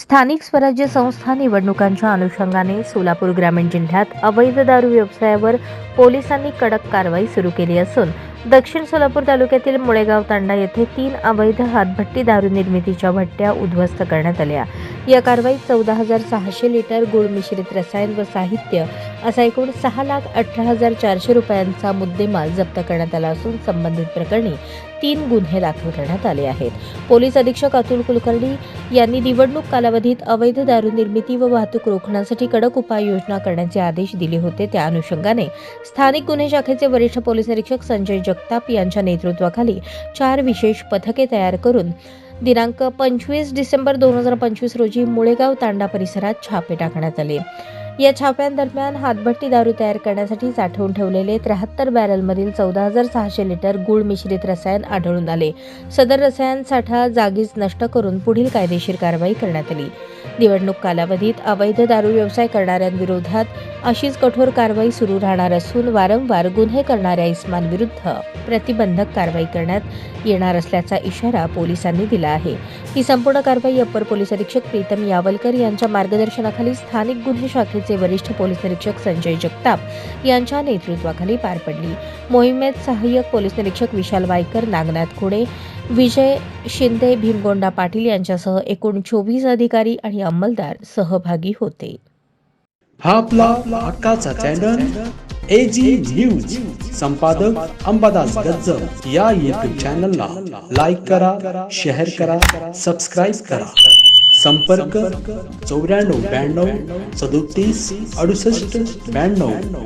स्थानिक स्वराज्य संस्था निवडणुकांच्या अनुषंगाने सोलापूर ग्रामीण जिल्ह्यात अवैध दारू व्यवसायावर पोलिसांनी कडक कारवाई सुरू केली असून दक्षिण सोलापूर तालुक्यातील मुळेगाव तांडा येथे 3 अवैध हातभट्टी दारू निर्मितीच्या भट्ट्या उद्ध्वस्त करण्यात आल्या। या कारवाईत 14,600 लिटर गुळ मिश्रित रसायन व साहित्य असा एकूण 6,18,400 रुपयांचा मुद्देमाल जप्त करण्यात आला असून संबंधित प्रकरणी 3 गुन्हे दाखल करण्यात आले आहेत। पोलीस अधीक्षक अतुल कुलकर्णी यांनी निवडणूक कालावधीत अवैध दारू निर्मिती व वाहतूक रोखण्यासाठी कडक उपाययोजना करण्याचे आदेश दिले होते। त्या अनुषंगाने स्थानिक गुन्हे शाखेचे वरिष्ठ पोलीस निरीक्षक संजय जगताप यांच्या नेतृत्वाखाली 4 विशेष पथके तयार करून दिनांक 25 डिसेंबर 2025 रोजी मुळेगाव तांडा परिसरात छापे टाकण्यात आले। या छाप्यांदरम्यान हातभट्टी दारू तयार करण्यासाठी साठवून ठेवलेले 73 बॅरलमधील 14,600 लिटर गुळ मिश्रित रसायन आढळून आले। सदर रसायन साठा जागीच नष्ट करून पुढील कायदेशीर कारवाई करण्यात आली। निवडणूक कालावधीत अवैध दारू व्यवसाय करणाऱ्यांविरोधात अशीच कठोर कारवाई सुरू राहणार असून वारंवार गुन्हे करणाऱ्या इस्मांविरुद्ध प्रतिबंधक कारवाई करण्यात येणार असल्याचा इशारा पोलिसांनी दिला आहे। ही संपूर्ण कारवाई अप्पर पोलीस अधीक्षक प्रीतम यावलकर यांच्या मार्गदर्शनाखाली स्थानिक गुन्हे शाखेचे वरिष्ठ पोलीस निरीक्षक संजय जगताप यांच्या नेतृत्वाखाली पार पडली। मोहिमेत सहाय्यक पोलीस निरीक्षक विशाल वायकर, नागनाथ खोडे, विजय शिंदे, भीमगोंडा पाटील यांच्यासह एकूण 24 अधिकारी आणि अंमलदार सहभागी होते। हा आपला हक्काचा चॅनल एजी न्यूज संपादक अंबादास गज्जर या यूट्यूब चॅनलला लाईक करा, शेअर करा, सबस्क्राईब करा। संपर्क 94 92 37 68 92।